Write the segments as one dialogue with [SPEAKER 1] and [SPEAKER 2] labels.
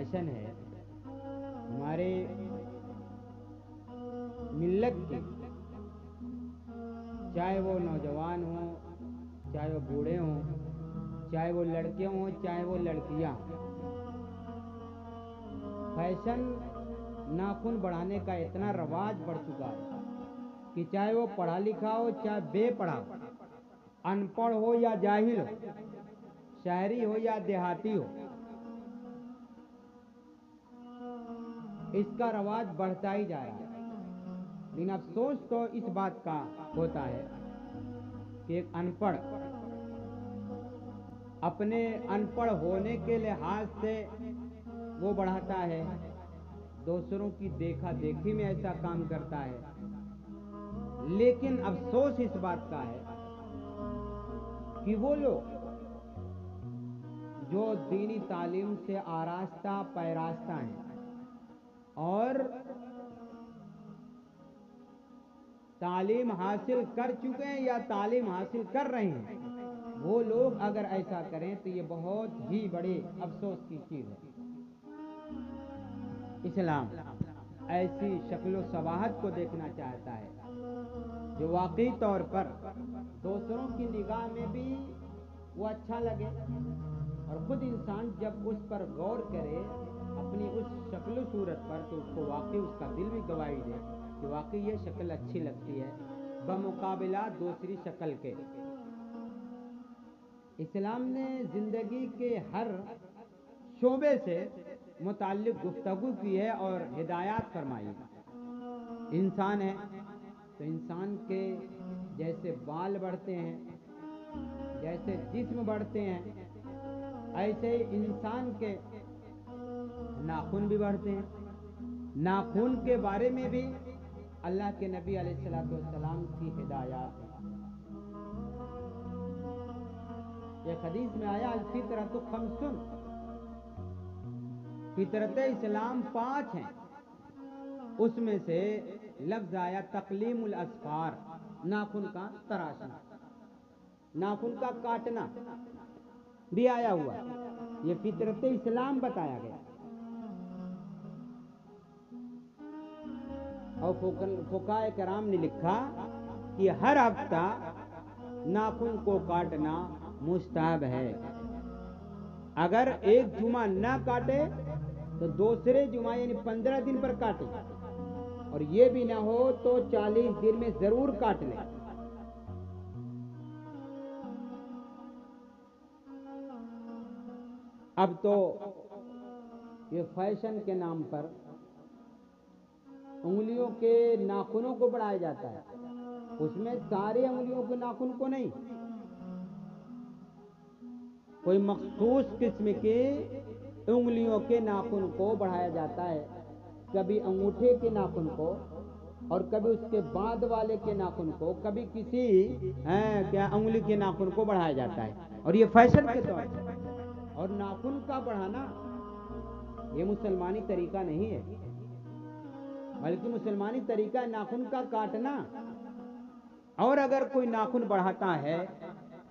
[SPEAKER 1] Fashion ہے ہمارے ملت کی، چاہے وہ نوجوان ہوں، چاہے وہ بوڑھے ہوں، چاہے وہ لڑکے ہوں، چاہے وہ لڑکیاں، فیشن ناخن بڑھانے کا اتنا رواج بڑھ چکا ہے کہ چاہے وہ پڑھا لکھا ہو، چاہے بے پڑھا ہو، ان پڑھ ہو یا جاہل ہو، شہری ہو یا دیہاتی ہو، اس کا رواج بڑھتا ہی جا رہا ہے۔ لیکن افسوس تو اس بات کا ہوتا ہے کہ ایک ان پڑھ اپنے ان پڑھ ہونے کے لحاظ سے وہ بڑھاتا ہے، دوسروں کی دیکھا دیکھی میں ایسا کام کرتا ہے، لیکن افسوس اس بات کا ہے کہ وہ لوگ جو دینی تعلیم سے آراستہ پیراستہ ہیں اور تعلیم حاصل کر چکے ہیں یا تعلیم حاصل کر رہے ہیں، وہ لوگ اگر ایسا کریں تو یہ بہت ہی بڑے افسوس کی چیز ہے۔ اسلام ایسی شکل و شباہت کو دیکھنا چاہتا ہے جو واقعی طور پر دوسروں کی نگاہ میں بھی وہ اچھا لگے، اور خود انسان جب اس پر غور کرے اپنی اس شکل و صورت پر تو اس کو واقعی اس کا دل بھی گواہی دے کہ واقعی یہ شکل اچھی لگتی ہے بمقابلہ دوسری شکل کے۔ اسلام نے زندگی کے ہر شعبے سے متعلق گفتگو کی ہے اور ہدایات فرمائی ہے۔ انسان ہے تو انسان کے جیسے بال بڑھتے ہیں، جیسے جسم بڑھتے ہیں، ایسے ہی انسان کے ناخن بھی بڑھتے ہیں۔ ناخن کے بارے میں بھی اللہ کے نبی علیہ السلام کی ہدایات ہیں۔ ایک حدیث میں آیا الفطرۃ خمس، فطرت اسلام 5 ہیں، اس میں سے لفظ آیا تقلیم الاظفار، ناخن کا تراشنا، ناخن کا کاٹنا بھی آیا ہوا، یہ فطرت اسلام بتایا گیا۔ اور فقہاء کرام نے لکھا کہ ہر ہفتہ ناخن کو کاٹنا مستحب ہے، اگر ایک جمعہ نہ کاٹے تو دوسرے جمعہ یعنی 15 دن پر کاٹے، اور یہ بھی نہ ہو تو 40 دن میں ضرور کاٹ لے۔ اب تو یہ فیشن کے نام پر انگلیوں کے ناخنوں کو بڑھایا جاتا ہے، اس میں سارے انگلیوں کے ناخن کو نہیں، کوئی مخصوص قسم کے انگلیوں کے ناخن کو بڑھایا جاتا ہے، کبھی انگوٹھے کے ناخن کو اور کبھی اس کے بعد والے کے ناخن کو، کبھی کسی انگلی کے ناخن کو بڑھایا جاتا ہے، اور یہ فیشن کے طور پر۔ اور ناخن کا بڑھانا یہ مسلمانی طریقہ نہیں ہے، بلکہ مسلمانی طریقہ ہے ناخن کا کاٹنا۔ اور اگر کوئی ناخن بڑھاتا ہے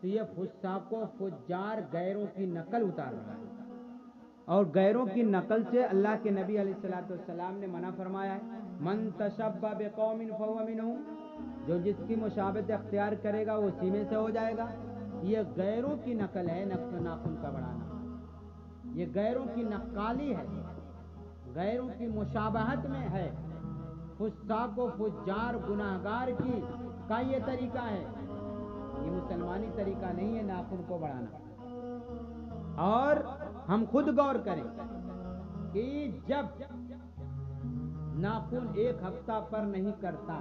[SPEAKER 1] تو یہ فساق و فجار غیروں کی نقل اتار رہا ہے، اور غیروں کی نقل سے اللہ کے نبی علیہ السلام نے منع فرمایا ہے، من تشبہ بقوم فہو منہم، جو جس کی مشابہت اختیار کرے گا وہ اسی میں سے ہو جائے گا۔ یہ غیروں کی نقل ہے، ناخن کا بڑھانا یہ غیروں کی نقالی ہے، غیروں کی مشابہت میں ہے، فساق و فجار گناہگار کی کا یہ طریقہ ہے، یہ مسلمانی طریقہ نہیں ہے ناخن کو بڑھانا۔ اور ہم خود غور کریں کہ جب ناخن ایک ہفتہ پر نہیں کرتا،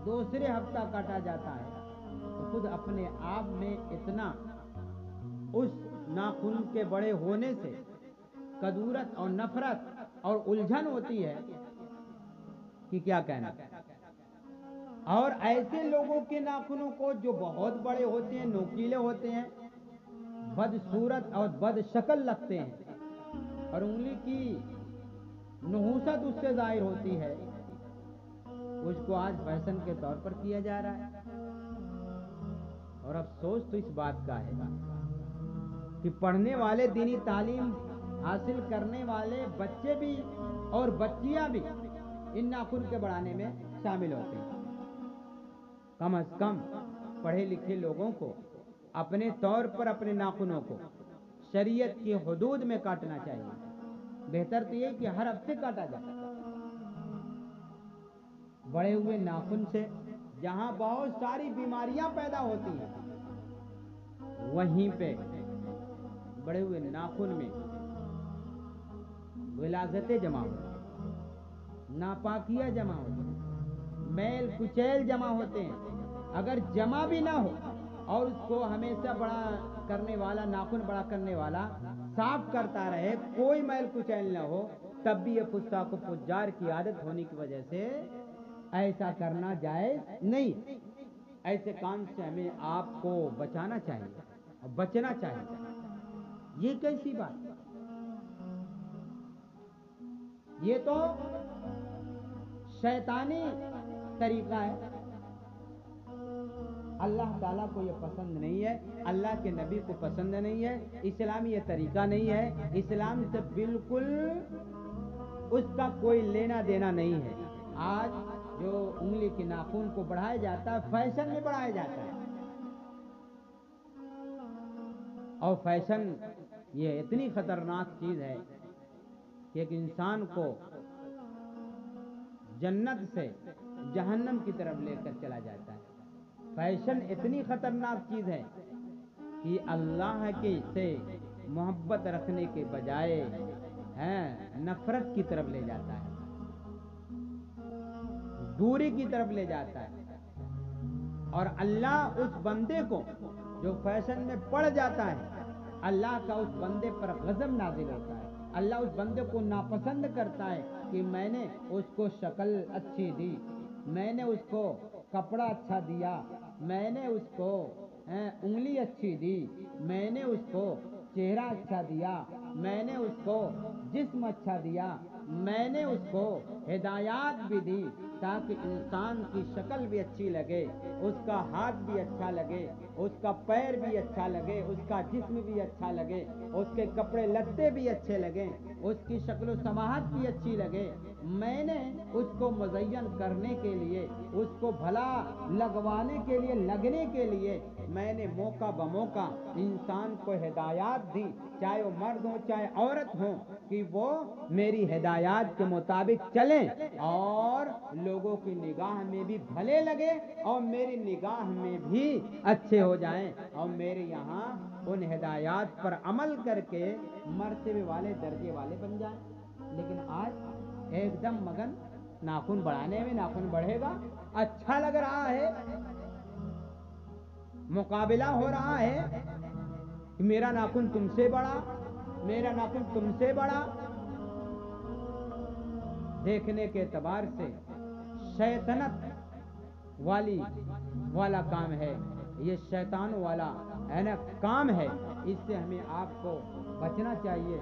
[SPEAKER 1] دوسرے ہفتہ کاٹا جاتا ہے، تو خود اپنے آپ میں اتنا اس ناخن کے بڑے ہونے سے کدورت اور نفرت اور الجھن ہوتی ہے کہ کیا کہنا۔ اور ایسے لوگوں کے ناخنوں کو جو بہت بڑے ہوتے ہیں، نوکیلے ہوتے ہیں، بدصورت اور بد شکل لگتے ہیں، اور انگلی کی نحوست اس سے ظاہر ہوتی ہے، اس کو آج فیشن کے طور پر کیا جا رہا ہے۔ اور افسوس تو اس بات کا ہے کہ پڑھنے والے دینی تعلیم حاصل کرنے والے بچے بھی اور بچیاں بھی ان ناخن کے بڑھانے میں شامل ہوتے ہیں۔ کم از کم پڑھے لکھے لوگوں کو اپنے طور پر اپنے ناخنوں کو شریعت کی حدود میں کاٹنا چاہیے۔ بہتر تو یہ کہ ہر ہفتے کاٹا جائے۔ بڑے ہوئے ناخن سے جہاں بہت ساری بیماریاں پیدا ہوتی ہیں، وہیں پہ بڑے ہوئے ناخن میں غلاظتیں جمع ہوتی ہیں، ناپاکیاں جمع ہوتی ہیں، میل کچیل جمع ہوتے ہیں۔ اگر جمع بھی نہ ہو اور اس کو ہمیشہ بڑا کرنے والا، ناخن بڑا کرنے والا صاف کرتا رہے، کوئی میل کچیل نہ ہو، تب بھی یہ فساق و فجار کی عادت ہونے کی وجہ سے ایسا کرنا جائز نہیں۔ ایسے کام سے ہمیں آپ کو بچانا چاہیے، بچنا چاہیے۔ یہ کیسی بات؟ یہ تو شیطانی طریقہ ہے، اللہ تعالیٰ کو یہ پسند نہیں ہے، اللہ کے نبی کو پسند نہیں ہے، اسلامی یہ طریقہ نہیں ہے، اسلام سے بالکل اس کا کوئی لینا دینا نہیں ہے۔ آج جو انگلی کے ناخن کو بڑھایا جاتا ہے، فیشن میں بڑھایا جاتا ہے، اور فیشن یہ اتنی خطرناک چیز ہے کہ ایک انسان کو جنت سے جہنم کی طرف لے کر چلا جاتا ہے۔ فیشن اتنی خطرناک چیز ہے کہ اللہ کے سے محبت رکھنے کے بجائے نفرت کی طرف لے جاتا ہے، دوری کی طرف لے جاتا ہے۔ اور اللہ اس بندے کو جو فیشن میں پڑ جاتا ہے، اللہ کا اس بندے پر غضب نازل ہوتا ہے۔ اللہ اس بندے کو ناپسند کرتا ہے کہ میں نے اس کو شکل اچھی دی، میں نے اس کو کپڑا اچھا دیا، میں نے اس کو انگلی اچھی دی، میں نے اس کو چہرہ اچھا دیا، میں نے اس کو جسم اچھا دیا، میں نے اس کو ہدایات بھی دی تاکہ انسان کی شکل بھی اچھی لگے، اس کا ہاتھ بھی اچھا لگے، اس کا پیر بھی اچھا لگے، اس کا جسم بھی اچھا لگے، اس کے کپڑے لتے بھی اچھے لگیں، اس کی شکل و سماحت بھی اچھی لگے۔ میں نے اس کو مزین کرنے کے لیے، اس کو بھلا لگوانے کے لیے، لگنے کے لیے میں نے موقع بموقع انسان کو ہدایات دی، چاہے وہ مرد ہو چاہے عورت ہو، کہ وہ میری ہدایات کے مطابق چلیں اور لوگوں کی نگاہ میں بھی بھلے لگے اور میری نگاہ میں بھی اچھے ہو جائیں، اور میرے یہاں ان ہدایات پر عمل کر کے مرتبے والے، درجے والے بن جائیں۔ لیکن آج ایک دم مگن ناخن بڑھانے میں، ناخن بڑھے گا، اچھا لگ رہا ہے، مقابلہ ہو رہا ہے کہ میرا ناخن تم سے بڑا، میرا ناخن تم سے بڑا۔ دیکھنے کے اعتبار سے شیطنت والا کام ہے، یہ شیطان والا کام ہے، اس سے ہمیں آپ کو بچنا چاہیے۔